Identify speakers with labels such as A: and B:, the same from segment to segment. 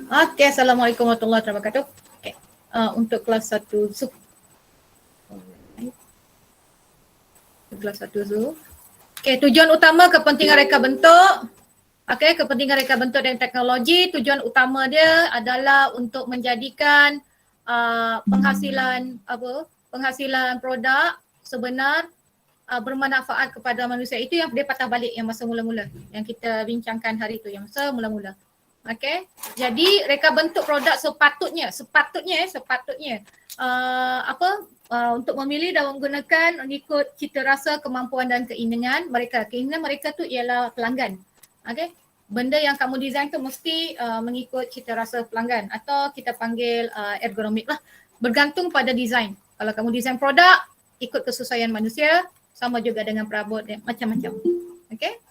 A: Okay, Assalamualaikum warahmatullahi wabarakatuh. Okay. Untuk kelas 1 Zoom. Kelas 1 Zoom. Okay, tujuan utama kepentingan reka bentuk. Okay, kepentingan reka bentuk dan teknologi, tujuan utama dia adalah untuk menjadikan penghasilan produk sebenar bermanfaat kepada manusia. Itu yang dia patah balik yang masa mula-mula yang kita bincangkan hari itu, yang masa mula-mula. Okey. Jadi reka bentuk produk sepatutnya untuk memilih dan menggunakan mengikut cita rasa, kemampuan dan keinginan mereka. Keinginan mereka tu ialah pelanggan. Okey. Benda yang kamu design tu mesti mengikut cita rasa pelanggan atau kita panggil ergonomik lah. Bergantung pada design. Kalau kamu design produk ikut kesesuaian manusia, sama juga dengan perabot macam-macam. Okey.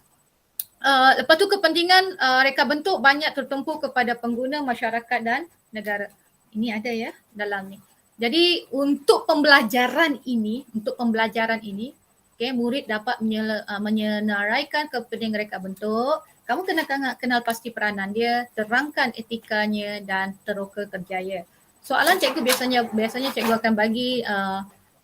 A: Lepas tu kepentingan reka bentuk banyak tertumpu kepada pengguna, masyarakat dan negara. Ini ada ya dalam ni. Jadi untuk pembelajaran ini, okay, murid dapat menyenaraikan kepentingan reka bentuk. Kamu kena kenal pasti peranan dia, terangkan etikanya dan teroka kerjaya. Soalan cikgu biasanya cikgu akan bagi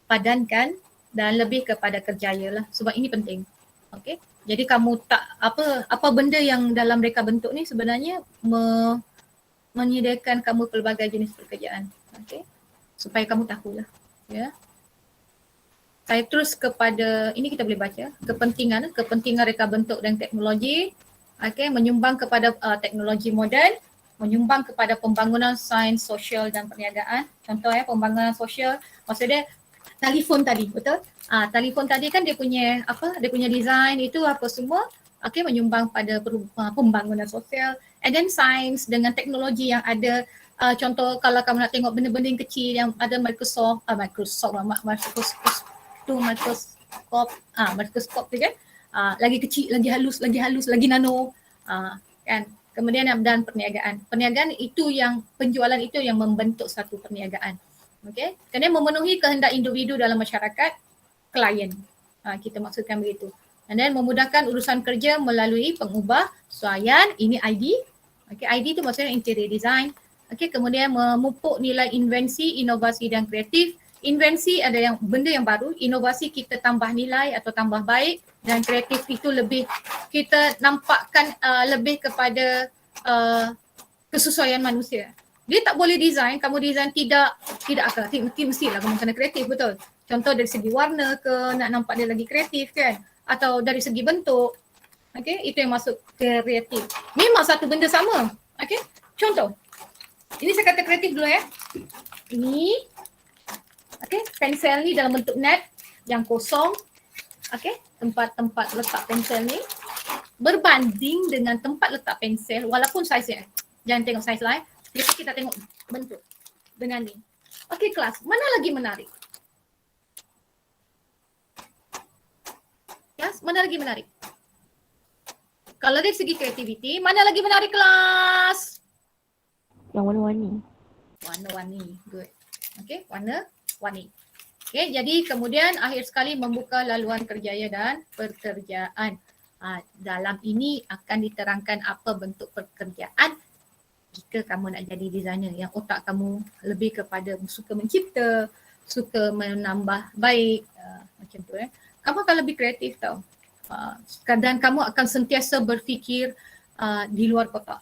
A: padankan dan lebih kepada kerjaya lah, sebab ini penting. Okey. Jadi kamu tak apa benda yang dalam reka bentuk ni sebenarnya menyediakan kamu pelbagai jenis pekerjaan. Okey. Supaya kamu tahulah. Ya. Saya terus kepada ini kita boleh baca kepentingan reka bentuk dan teknologi. Okey, menyumbang kepada teknologi moden, menyumbang kepada pembangunan sains sosial dan perniagaan. Contoh pembangunan sosial maksudnya telefon tadi, betul? Telefon tadi kan dia punya design itu apa semua, okey, menyumbang pada pembangunan sosial. And then sains dengan teknologi yang ada, contoh kalau kamu nak tengok benda-benda yang kecil yang ada mikroskop tu kan, lagi kecil, lagi halus, lagi nano, kan. Kemudian dan perniagaan itu yang penjualan itu yang membentuk satu perniagaan. Okey, kena memenuhi kehendak individu dalam masyarakat, klien. Kita maksudkan begitu. And then memudahkan urusan kerja melalui pengubahsuaian, ini ID. Okey, ID tu maksudnya interior design. Okey, kemudian memupuk nilai invensi, inovasi dan kreatif. Invensi ada yang benda yang baru, inovasi kita tambah nilai atau tambah baik, dan kreatif itu lebih kita nampakkan lebih kepada kesesuaian manusia. Dia tak boleh design, kamu design tidak akal, mestilah kamu kena kreatif, betul. Contoh dari segi warna ke, nak nampak dia lagi kreatif kan, atau dari segi bentuk. Okey, itu yang masuk kreatif. Memang satu benda sama. Okey, contoh. Ini saya kata kreatif dulu ya. Ini okey, pensel ni dalam bentuk net yang kosong. Okey, tempat letak pensel ni berbanding dengan tempat letak pensel walaupun saiznya. Jangan tengok saiz lah kita tengok bentuk dengan ni. Okey kelas, mana lagi menarik? Kelas, mana lagi menarik? Kalau dari segi kreativiti, mana lagi menarik kelas?
B: Yang warna-warni.
A: Warna-warni, good. Okey, warna-warni. Okey, jadi kemudian akhir sekali membuka laluan kerjaya dan pekerjaan. Dalam ini akan diterangkan apa bentuk pekerjaan jika kamu nak jadi designer yang otak kamu lebih kepada suka mencipta, suka menambah baik, macam tu kamu akan lebih kreatif tau. Dan kamu akan sentiasa berfikir di luar kotak.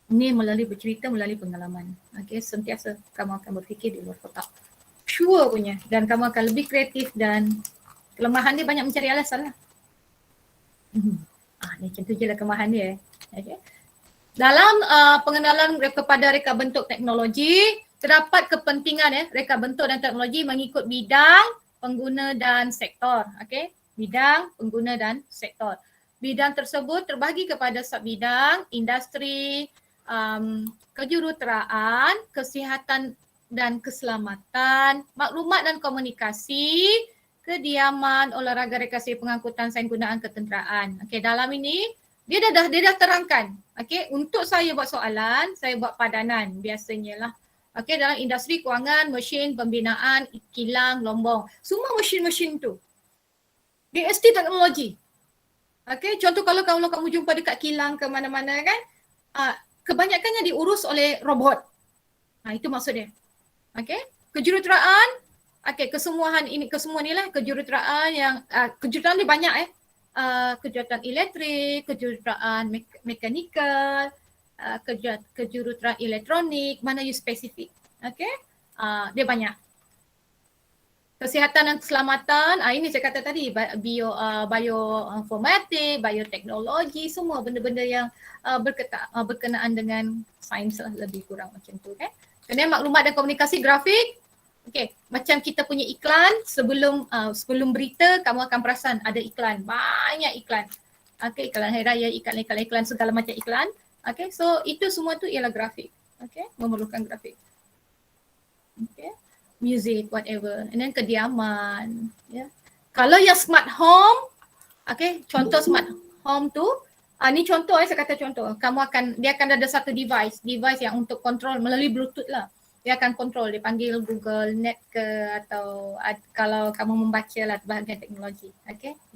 A: Ini melalui bercerita, melalui pengalaman. Okay, sentiasa kamu akan berfikir di luar kotak. Sure punya. Dan kamu akan lebih kreatif dan kelemahan dia banyak mencari alasan lah. Ni macam tu je lah kelemahan dia. Okay. Dalam pengenalan kepada reka bentuk teknologi, terdapat kepentingan reka bentuk dan teknologi mengikut bidang, pengguna dan sektor. Okey, bidang, pengguna dan sektor. Bidang tersebut terbahagi kepada subbidang, industri, kejuruteraan, kesihatan dan keselamatan, maklumat dan komunikasi, kediaman, olahraga, rekreasi, pengangkutan, sains gunaan, ketenteraan. Okey, dalam ini dia dah terangkan. Okey, untuk saya buat soalan, saya buat padanan biasanya lah. Okey, dalam industri kewangan, mesin, pembinaan, kilang, lombong. Semua mesin-mesin tu. DST teknologi. Okey, contoh kalau kamu jumpa dekat kilang ke mana-mana kan, kebanyakannya diurus oleh robot. Itu maksudnya. Okey, kejuruteraan, kesemuahan ini, kesemua ni lah kejuruteraan yang kejuruteraan ni banyak kejuruteraan elektrik, kejuruteraan mekanikal, kejuruteraan elektronik, mana you spesifik. Okey, dia banyak. Kesihatan dan keselamatan, ini saya kata tadi, bioinformatik, bioteknologi, semua benda-benda yang berkenaan dengan sains lah, lebih kurang macam tu kan. Kemudian maklumat dan komunikasi grafik. Okey, macam kita punya iklan sebelum berita, kamu akan perasan ada iklan, banyak iklan. Okey, iklan hari raya, iklan segala macam iklan. Okey, so itu semua tu ialah grafik. Okey, memerlukan grafik. Okey, music, whatever. And then kediaman. Yeah. Kalau yang smart home, contoh smart home tu, ni contoh saya kata contoh. Dia akan ada satu device yang untuk kontrol melalui Bluetooth lah. Dia akan kontrol, dia panggil Google Net ke, atau kalau kamu membaca lah bahagian teknologi.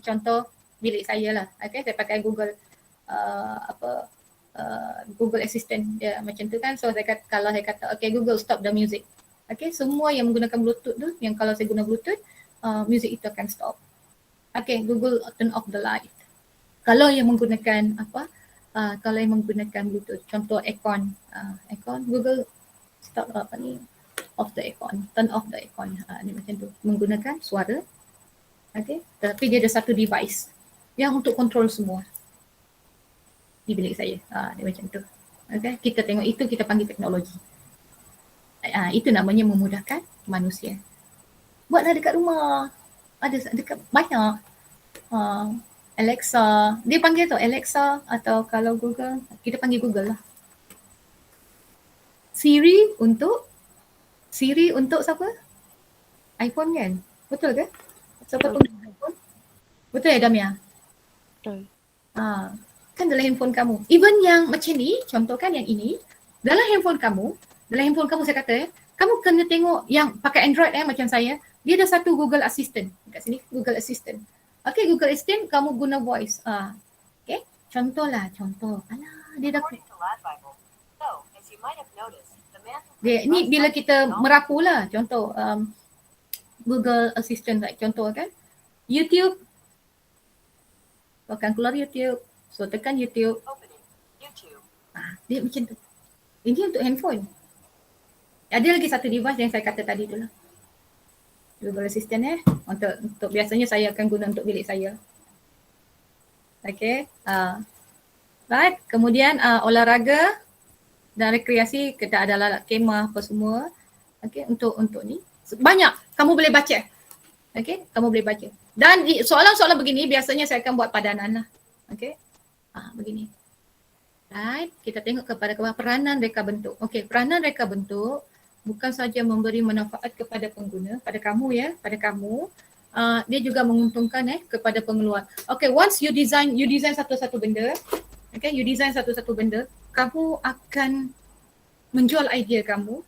A: Contoh bilik saya lah. Saya pakai Google Google Assistant dia macam tu kan. So kalau saya kata Google stop the music. Semua yang menggunakan Bluetooth tu, yang kalau saya guna Bluetooth, music itu akan stop. Google turn off the light. Kalau yang menggunakan Bluetooth, contoh aircon, Google stop off the aircon, turn off the aircon. Ni macam tu, menggunakan suara. Tapi dia ada satu device yang untuk kontrol semua di bilik saya. Dia macam tu. Kita tengok itu, kita panggil teknologi. Itu namanya memudahkan manusia. Buatlah dekat rumah. Ada dekat banyak. Alexa, dia panggil tu Alexa, atau kalau Google, kita panggil Google lah. Siri untuk siapa? iPhone kan? Betul ke? Siapa pengguna iPhone? Betul ya Damia?
B: Betul.
A: Kan dalam handphone kamu. Even yang macam ni, contoh kan yang ini, dalam handphone kamu saya kata kamu kena tengok yang pakai Android macam saya, dia ada satu Google Assistant. Kat sini Google Assistant. Google Assistant kamu guna voice. Contoh. Alah, dia dah ni bila kita merapu lah, contoh Google Assistant, contoh kan YouTube, akan keluar YouTube, so tekan YouTube. Dia macam tu. Ini untuk handphone. Ada lagi satu device yang saya kata tadi tu lah, Google Assistant untuk biasanya saya akan guna untuk bilik saya. Right, kemudian olahraga dan rekreasi, kita ada kemah apa semua. Untuk ni banyak, kamu boleh baca. Kamu boleh baca. Dan soalan-soalan begini biasanya saya akan buat padanan lah. Begini. Right, kita tengok kepada peranan reka bentuk. Peranan reka bentuk bukan saja memberi manfaat kepada pengguna, pada kamu. Dia juga menguntungkan kepada pengeluar. Once you design satu-satu benda, kamu akan menjual idea kamu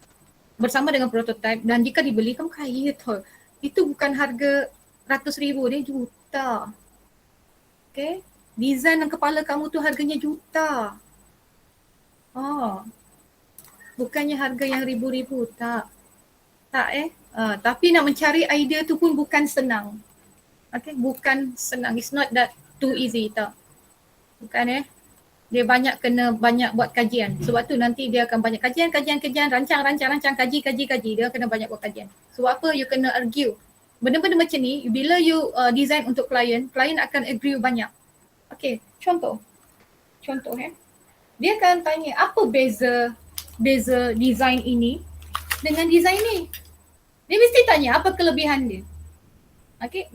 A: bersama dengan prototype, dan jika dibeli kamu kaya tau. Itu bukan harga ratus ribu, dia juta. Design dalam kepala kamu tu harganya juta. Bukannya harga yang ribu-ribu, tak. Tapi nak mencari idea tu pun bukan senang. Bukan senang. It's not that too easy, tak. Bukan dia kena banyak buat kajian. Sebab tu nanti dia akan banyak kajian, rancang, kaji. Dia kena banyak buat kajian. Sebab apa? You kena argue. Benda-benda macam ni, bila you design untuk klien akan agree banyak. Contoh. Dia akan tanya, apa beza design ini dengan design ni? Dia mesti tanya apa kelebihan dia.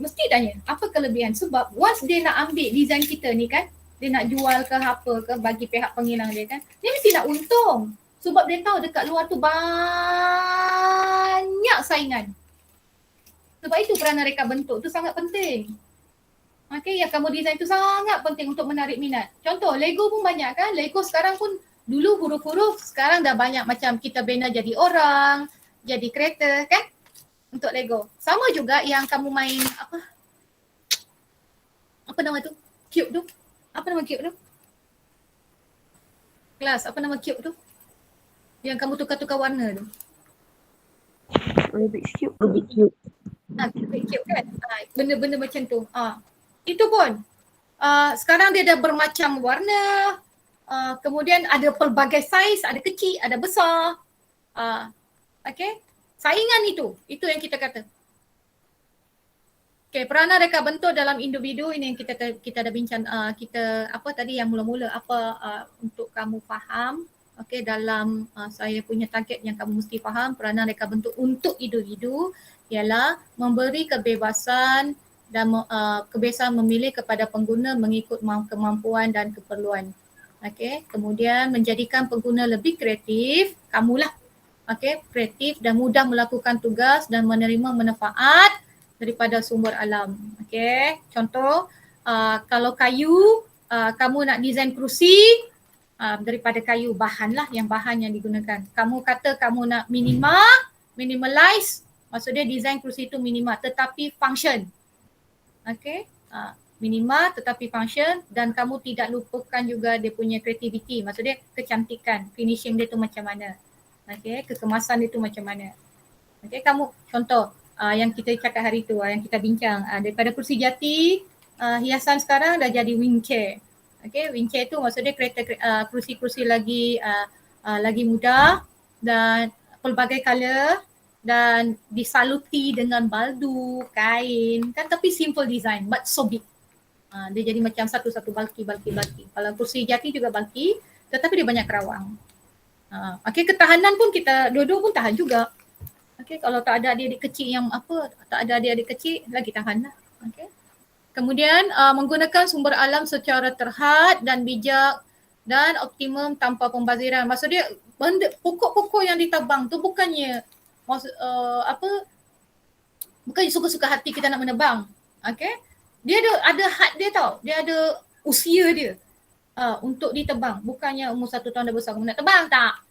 A: Mesti tanya apa kelebihan, sebab once dia nak ambil design kita ni kan, dia nak jual ke apa ke bagi pihak pengilang dia kan, dia mesti nak untung. Sebab dia tahu dekat luar tu banyak saingan. Sebab itu peranan reka bentuk tu sangat penting. Yang kamu design tu sangat penting untuk menarik minat. Contoh, Lego pun banyak kan. Lego sekarang pun, dulu huruf-huruf, sekarang dah banyak macam kita bina jadi orang, jadi kereta kan. Untuk Lego. Sama juga yang kamu main apa nama tu? Cube tu. Apa nama cube tu? Kelas, apa nama cube tu? Yang kamu tukar-tukar warna tu.
B: Rubik's Cube.
A: Rubik cube kan? Benda-benda macam tu. Itu pun. Sekarang dia dah bermacam warna. Kemudian ada pelbagai saiz, ada kecil, ada besar. Okay. Saingan itu yang kita kata. Okay, peranan reka bentuk dalam individu ini yang kita dah bincang, kita apa tadi yang mula-mula apa untuk kamu faham. Okay, dalam saya punya target yang kamu mesti faham, peranan reka bentuk untuk individu ialah memberi kebebasan dan kebebasan memilih kepada pengguna mengikut kemampuan dan keperluan. Okay, kemudian menjadikan pengguna lebih kreatif, kamulah. Okay, kreatif dan mudah melakukan tugas dan menerima manfaat daripada sumber alam. Okay, contoh kalau kayu, kamu nak design kerusi daripada kayu, bahan yang digunakan. Kamu kata kamu nak minimalize, maksudnya design kerusi itu minimal tetapi function. Okay, minimal tetapi function, dan kamu tidak lupakan juga dia punya creativity, maksudnya kecantikan, finishing dia tu macam mana. Okay, kekemasan dia tu macam mana. Okay, kamu contoh yang kita cakap hari tu, yang kita bincang, daripada kursi jati, hiasan sekarang dah jadi wing chair. Okay, wing chair tu maksudnya kereta kursi-kursi lagi mudah dan pelbagai color dan disaluti dengan baldu, kain kan, tapi simple design but so big. Dia jadi macam satu-satu bulky. Kalau kursi jati juga bulky tetapi dia banyak kerawang. Okay, ketahanan pun kita dua-dua pun tahan juga. Okay, kalau tak ada adik-adik kecil lagi tahan lah. Okay. Kemudian menggunakan sumber alam secara terhad dan bijak dan optimum tanpa pembaziran. Maksudnya benda pokok-pokok yang ditebang tu bukannya bukannya suka-suka hati kita nak menebang. Okay. Dia ada had dia tau. Dia ada usia dia untuk ditebang. Bukannya umur 1 tahun dah besar kamu nak tebang, tak.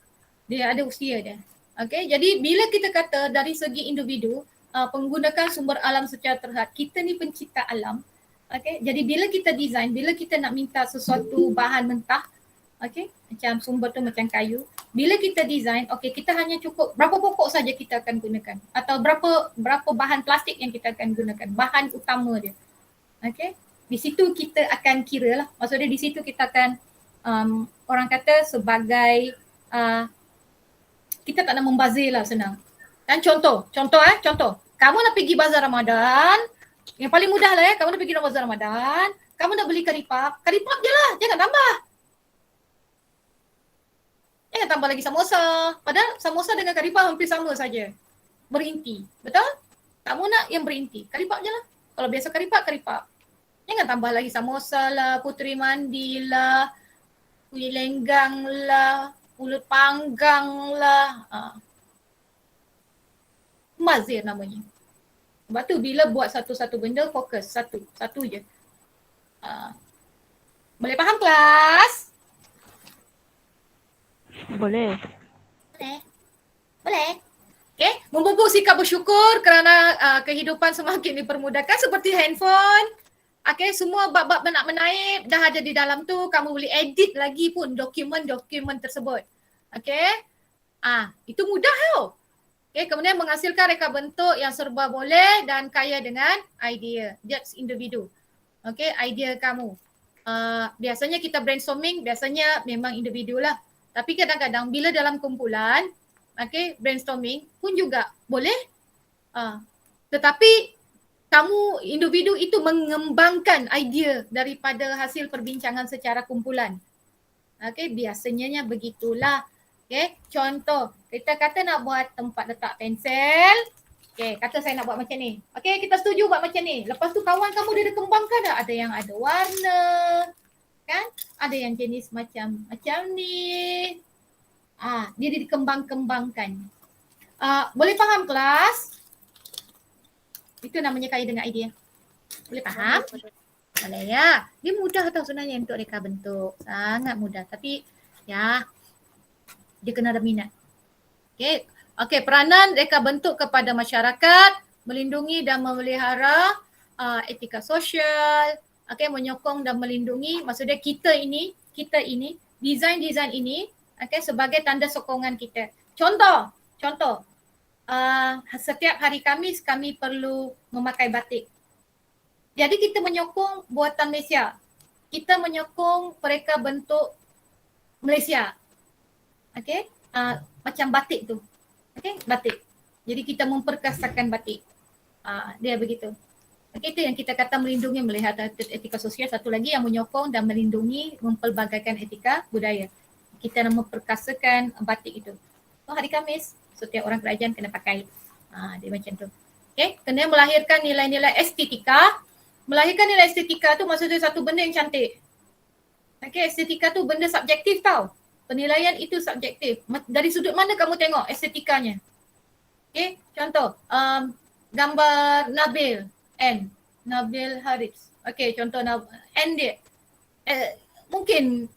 A: Dia ada usia dia. Okay, jadi bila kita kata dari segi individu, menggunakan sumber alam secara terhad, kita ni pencipta alam. Okay, jadi bila kita design, bila kita nak minta sesuatu bahan mentah, okay, macam sumber tu macam kayu, bila kita design, okay, kita hanya cukup berapa pokok saja kita akan gunakan, atau berapa bahan plastik yang kita akan gunakan, bahan utama dia. Okay, di situ kita akan kira lah, maksudnya di situ kita akan orang kata sebagai kita tak nak membazir lah, senang. Dan contoh. Kamu nak pergi bazar Ramadan, yang paling mudah lah kamu nak pergi bazar Ramadan, kamu nak beli karipap je lah, jangan tambah. Jangan tambah lagi samosa. Padahal samosa dengan karipap hampir sama saja. Berinti, betul? Kamu nak yang berinti, karipap je lah. Kalau biasa karipap. Jangan tambah lagi samosa lah, puteri mandi lah, kuih lenggang lah, ulut panggang lah. Mazir namanya. Sebab tu bila buat satu-satu benda, fokus satu je. Boleh faham kelas?
B: Boleh.
A: Okay, memupuk sikap bersyukur kerana kehidupan semakin dipermudahkan seperti handphone. Okay, semua bab-bab nak menaip dah ada di dalam tu. Kamu boleh edit lagi pun dokumen-dokumen tersebut. Okay, itu mudah tau. Okay, kemudian menghasilkan reka bentuk yang serba boleh dan kaya dengan idea. That's individu. Okay, idea kamu. Biasanya kita brainstorming, biasanya memang individu lah. Tapi kadang-kadang bila dalam kumpulan, okay, brainstorming pun juga boleh. Tetapi kamu individu itu mengembangkan idea daripada hasil perbincangan secara kumpulan. Okay, biasanya begitulah. Okay, contoh, kita kata nak buat tempat letak pensel. Okay, kata saya nak buat macam ni. Okay, kita setuju buat macam ni. Lepas tu kawan kamu dia kembangkan dah. Ada yang ada warna, kan? Ada yang jenis macam ni. Dia dikembang-kembangkan. Boleh faham kelas? Itu namanya kaya dengan idea. Boleh faham? Boleh ya. Dia mudah tau sebenarnya untuk reka bentuk. Sangat mudah. Tapi ya, dia kena ada minat. Okay, peranan reka bentuk kepada masyarakat, melindungi dan memelihara etika sosial, okay, menyokong dan melindungi, maksudnya kita ini design ini sebagai tanda sokongan kita. Contoh, setiap hari Khamis kami perlu memakai batik. Jadi kita menyokong buatan Malaysia. Kita menyokong mereka bentuk Malaysia. Macam batik tu. Batik. Jadi kita memperkasakan batik. Dia begitu. Itu yang kita kata melindungi, melihat etika sosial. Satu lagi yang menyokong dan melindungi, mempelbagaikan etika budaya. Kita nak memperkasakan batik itu. Hari Khamis, setiap orang kerajaan kena pakai. Dia macam tu. Kena melahirkan nilai-nilai estetika. Melahirkan nilai estetika tu maksudnya satu benda yang cantik. Estetika tu benda subjektif tau. Penilaian itu subjektif. Dari sudut mana kamu tengok estetikanya? Contoh, gambar Nabil Harris. Contoh N dia. Mungkin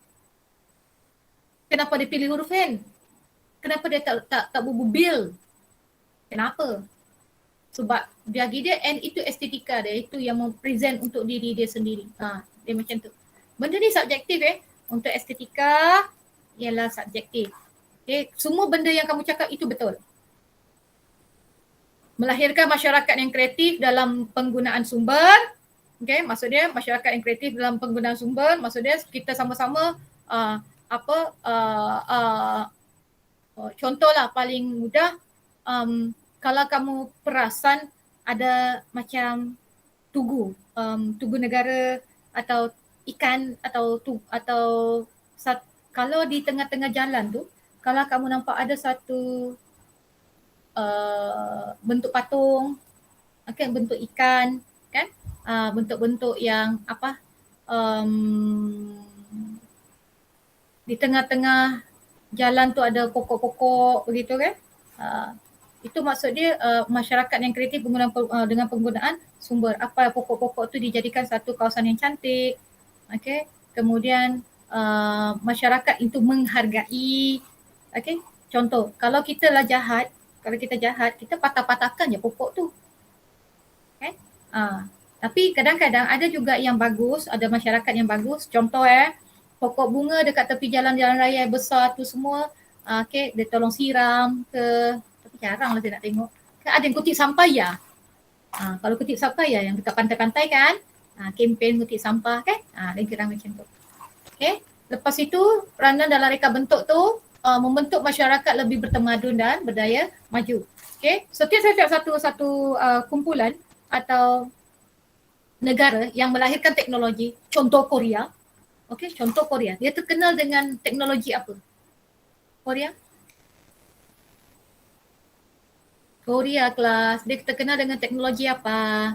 A: kenapa dia pilih huruf N? Kenapa dia tak bubil? Kenapa? Sebab bagi dia N itu estetika dia, itu yang mempresent untuk diri dia sendiri. Dia macam tu. Benda ni subjektif Untuk estetika ialah subjektif. Semua benda yang kamu cakap itu betul. Melahirkan masyarakat yang kreatif dalam penggunaan sumber. Maksudnya masyarakat yang kreatif dalam penggunaan sumber, maksudnya kita sama-sama contohlah paling mudah, kalau kamu perasan ada macam tugu negara atau ikan atau kalau di tengah-tengah jalan tu, kalau kamu nampak ada satu bentuk patung, bentuk ikan, kan, bentuk-bentuk yang di tengah-tengah jalan tu ada pokok-pokok begitu kan, itu maksud dia masyarakat yang kreatif dengan penggunaan sumber. Apa pokok-pokok tu dijadikan satu kawasan yang cantik, kemudian masyarakat itu menghargai. Contoh, kalau kita jahat, kita patah-patahkan je pokok tu. Tapi kadang-kadang ada juga yang bagus, ada masyarakat yang bagus. Contoh pokok bunga dekat tepi jalan-jalan raya besar tu semua, dia tolong siram ke, tapi jarang lah saya nak tengok. Ada yang kutip sampah ya. Kalau kutip sampah ya yang dekat pantai-pantai kan, kempen kutip sampah kan, dia kira macam tu. Lepas itu peranan dalam reka bentuk tu membentuk masyarakat lebih bertamadun dan berdaya maju. Setiap satu kumpulan atau negara yang melahirkan teknologi, contoh Korea. Contoh Korea. Dia terkenal dengan teknologi apa? Korea kelas. Dia terkenal dengan teknologi apa?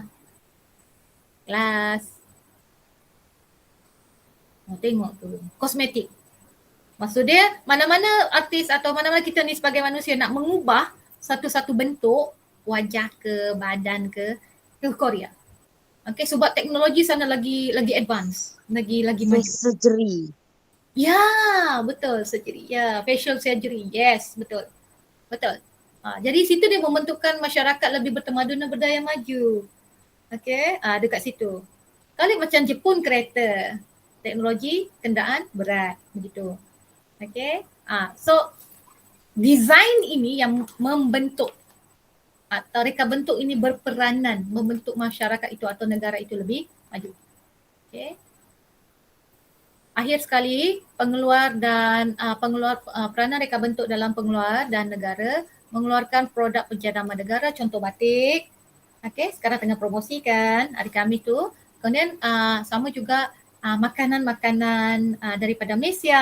A: Kelas. Tengok tu. Kosmetik. Maksud dia mana-mana artis atau mana-mana kita ni sebagai manusia nak mengubah satu-satu bentuk wajah ke badan ke Korea. Sebab teknologi sana lagi advance, lagi maju.
B: Surgery.
A: Ya, betul, surgery. Ya, facial surgery. Yes, betul. Jadi situ dia membentukkan masyarakat lebih bertamadun dan berdaya maju. Dekat situ. Kalau macam Jepun kereta, teknologi kenderaan berat begitu. So design ini yang membentuk atau reka bentuk ini berperanan membentuk masyarakat itu atau negara itu lebih maju. Akhir sekali, peranan reka bentuk dalam pengeluar dan negara mengeluarkan produk penjadaman negara, contoh batik. Sekarang tengah promosikan hari Khamis tu. Kemudian sama juga makanan-makanan daripada Malaysia.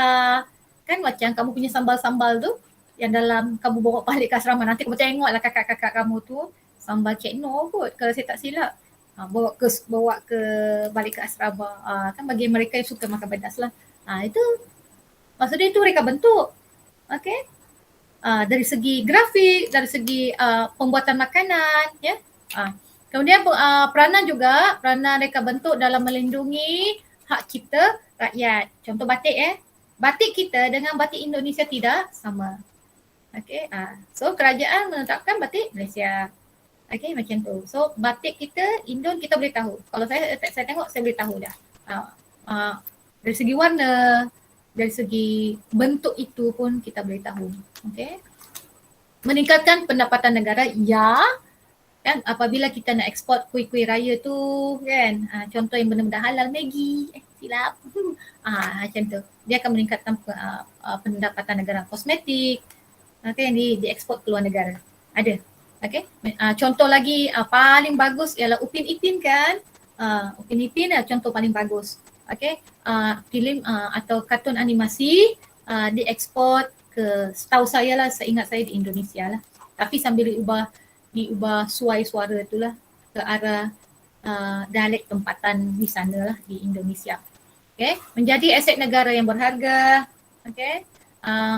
A: Kan macam kamu punya sambal-sambal tu yang dalam kamu bawa balik ke asrama, nanti kamu tengoklah kakak-kakak kamu tu sambal Cik Noh kot kalau saya tak silap, bawa ke balik ke asrama. Kan bagi mereka yang suka makan pedas lah. Itu maksudnya itu reka bentuk. Dari segi grafik, dari segi pembuatan makanan, ya. Kemudian peranan reka bentuk dalam melindungi hak cipta rakyat. Contoh batik batik kita dengan batik Indonesia tidak sama. So kerajaan menetapkan batik Malaysia. Macam tu. So batik kita Indon kita boleh tahu. Kalau saya tengok saya boleh tahu dah. Dari segi warna, dari segi bentuk itu pun kita boleh tahu. Okay. Meningkatkan pendapatan negara, ya. Kan apabila kita nak ekspor kuih-kuih raya tu kan, contoh yang benda-benda halal, Maggi, silap, macam tu. Dia akan meningkatkan pendapatan negara. Kosmetik, yang diekspor ke luar negara. Ada. Okay. Contoh lagi paling bagus ialah Upin Ipin kan. Upin Ipin contoh paling bagus. Okay. Filem atau kartun animasi diekspor ke, setahu saya lah, seingat saya di Indonesia lah. Tapi sambil diubah suai suara itulah ke arah dialek tempatan di sana lah di Indonesia. Okay. Menjadi aset negara yang berharga. Okay.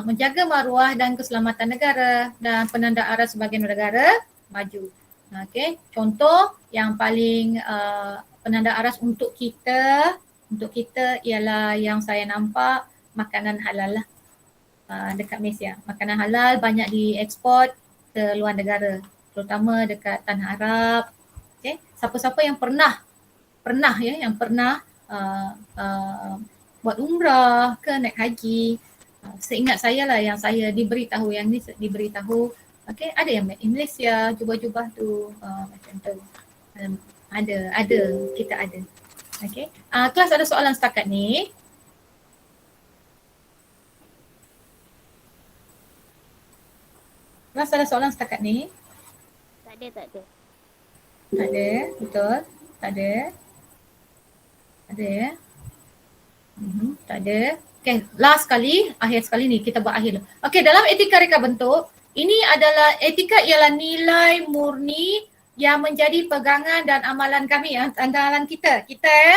A: Menjaga maruah dan keselamatan negara dan penanda arah sebagai negara maju. Okay. Contoh yang paling penanda aras untuk kita ialah yang saya nampak, makanan halal lah dekat Malaysia. Makanan halal banyak diekspor ke luar negara, terutama dekat Tanah Arab. Okay. Siapa-siapa yang pernah buat umrah ke naik haji, seingat saya lah yang saya diberitahu, okay, ada yang made in Malaysia, jubah-jubah tu macam tu. Ada, kita ada. Okay. Kelas ada soalan setakat ni? Kelas ada soalan setakat ni?
B: Tak ada.
A: Tak ada, betul? Tak ada? Ada ya? Tak ada. Okay, last kali, akhir sekali ni kita buat akhir. Okay, dalam etika reka bentuk, ini adalah etika ialah nilai murni yang menjadi pegangan dan amalan kami, andalan kita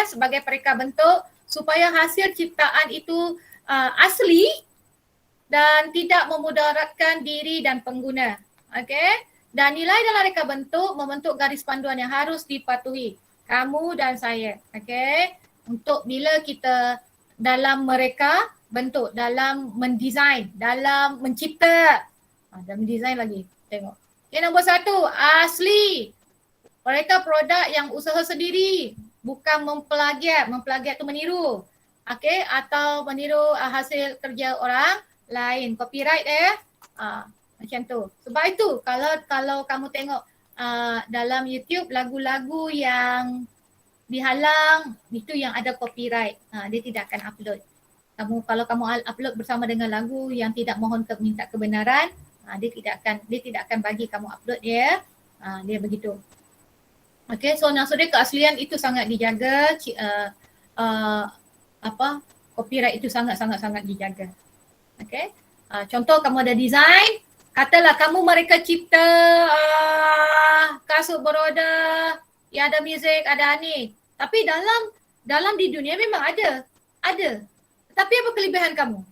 A: sebagai pereka bentuk, supaya hasil ciptaan itu asli dan tidak memudaratkan diri dan pengguna. Okay? Dan nilai dalam reka bentuk membentuk garis panduan yang harus dipatuhi kamu dan saya. Okay? Untuk bila kita dalam mereka bentuk, dalam mendesain, dalam mencipta, dalam mendesain lagi, tengok. Yang nombor 1, asli. Mereka produk yang usaha sendiri, bukan memplagiat tu meniru. Okay, atau meniru hasil kerja orang lain, copyright macam tu. Sebab itu kalau kamu tengok dalam YouTube lagu-lagu yang dihalang, itu yang ada copyright, dia tidak akan upload. Kalau kamu upload bersama dengan lagu yang tidak mohon minta kebenaran, dia tidak akan bagi kamu upload dia. Dia begitu. Okay, so maksudnya keaslian itu sangat dijaga, copyright itu sangat dijaga. Okay, contoh kamu ada design, katalah kamu mereka cipta kasut beroda, yang ada muzik, ada ni. Tapi dalam di dunia memang ada. Tapi apa kelebihan kamu?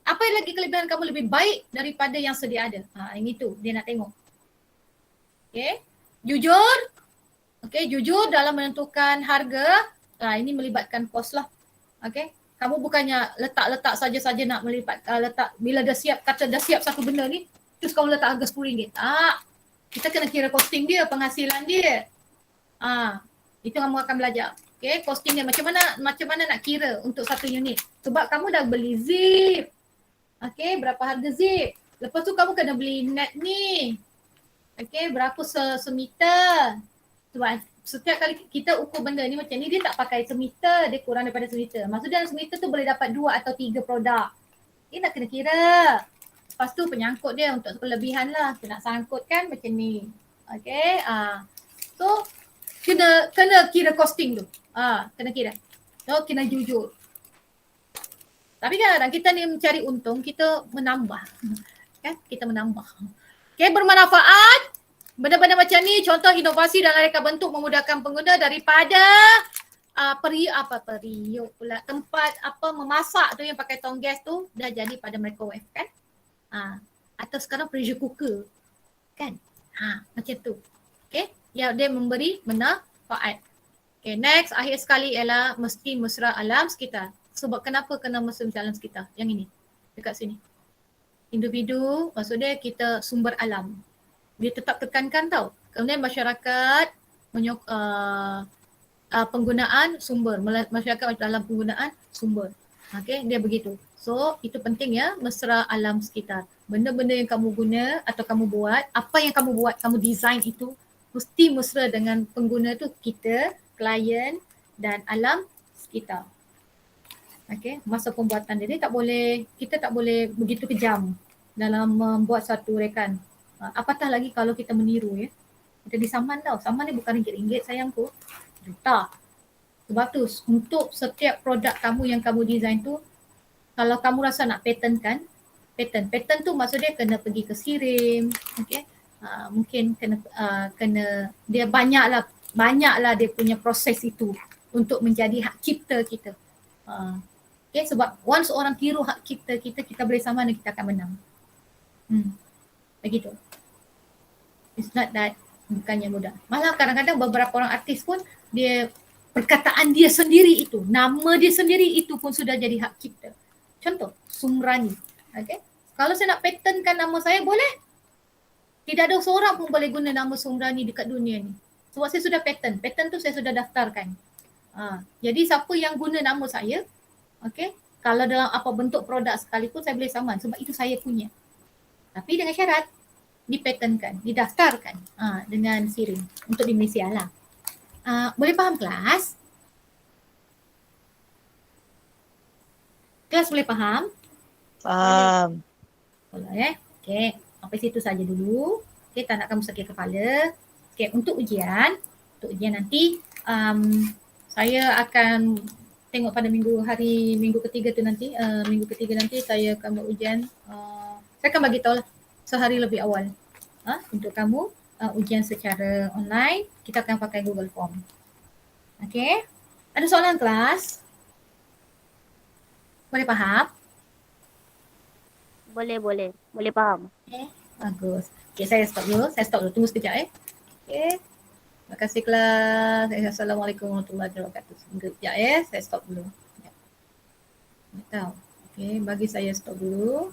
A: Apa lagi kelebihan kamu lebih baik daripada yang sedia ada? Yang itu dia nak tengok. Okay. Jujur dalam menentukan harga. Ini melibatkan kos lah. Okay. Kamu bukannya letak saja-saja nak letak, bila dah siap satu benda ni, terus kamu letak harga RM10. Kita kena kira costing dia, penghasilan dia. Itu kamu akan belajar. Okay, costing dia macam mana nak kira untuk satu unit. Sebab kamu dah beli zip. Okay, berapa harga zip. Lepas tu kamu kena beli net ni. Okay, berapa semeter. Sebab setiap kali kita ukur benda ni macam ni, dia tak pakai semeter, dia kurang daripada semeter. Maksudnya dalam semeter tu boleh dapat 2 atau 3 produk. Dia nak kena kira. Lepas tu penyangkut dia untuk kelebihan lah. Kita nak sangkut kan macam ni. Okay, so kena kira costing tu. Kena kira. So kena jujur. Tapi kadang-kadang kita ni mencari untung, kita menambah. Kan? Kita menambah. Okay, bermanfaat. Benda-benda macam ni, contoh inovasi dalam reka bentuk memudahkan pengguna daripada periuk pula. Tempat memasak tu yang pakai tong gas tu dah jadi pada microwave kan. Atau sekarang pressure cooker. Kan? Macam tu. Okay. Ya, dia memberi manfaat. Okay, next, akhir sekali ialah mesti mesra alam sekitar. Sebab kenapa kena mesra alam sekitar? Yang ini, dekat sini. Individu, maksudnya kita sumber alam. Dia tetap tekankan tau. Kemudian masyarakat penggunaan sumber. Masyarakat dalam penggunaan sumber. Okay, dia begitu. So, itu penting ya, mesra alam sekitar. Benda-benda yang kamu guna atau kamu buat, apa yang kamu buat, kamu design itu mesti mesra dengan pengguna tu, kita, klien dan alam sekitar. Okay, masa pembuatan dia tak boleh, kita tak boleh begitu kejam dalam membuat satu rekan. Apatah lagi kalau kita meniru ya. Kita disaman tau, saman ni bukan ringgit-ringgit sayangku. Juta. Sebab tu untuk setiap produk kamu yang kamu design tu, kalau kamu rasa nak patent kan, patent tu maksudnya kena pergi ke SIRIM, okay? Mungkin kena dia banyaklah dia punya proses itu untuk menjadi hak cipta kita. Okay, sebab once orang tiru hak cipta kita, kita boleh sama dan kita akan menang. Begitu. It's not that, bukannya mudah. Malah kadang-kadang beberapa orang artis pun dia perkataan dia sendiri itu, nama dia sendiri itu pun sudah jadi hak cipta. Contoh, Sumrani. Okay? Kalau saya nak patentkan nama saya, boleh. Tidak ada seorang pun boleh guna nama Sumrani dekat dunia ni. Sebab saya sudah patent. Patent tu saya sudah daftarkan. Jadi siapa yang guna nama saya, okay, kalau dalam apa bentuk produk sekalipun saya boleh saman sebab itu saya punya. Tapi dengan syarat dipatentkan, didaftarkan dengan SIRIM untuk di Malaysia lah. Boleh faham kelas? Kelas boleh faham?
C: Faham.
A: Boleh Okay, sampai situ saja dulu. Okay, tak nak kamu sakit kepala. Okay, untuk ujian nanti saya akan tengok pada minggu ketiga tu nanti. Minggu ketiga nanti saya akan buat ujian. Saya akan bagi tahu lah sehari lebih awal untuk kamu ujian secara online. Kita akan pakai Google Form. Okay, ada soalan kelas? Boleh faham?
B: Boleh faham.
A: Okay, bagus. Okay, saya stop dulu. Tunggu sekejap Okay. Terima kasih kelas. Assalamualaikum warahmatullahi wabarakatuh. Sekejap saya stop dulu. Okay, bagi saya stop dulu.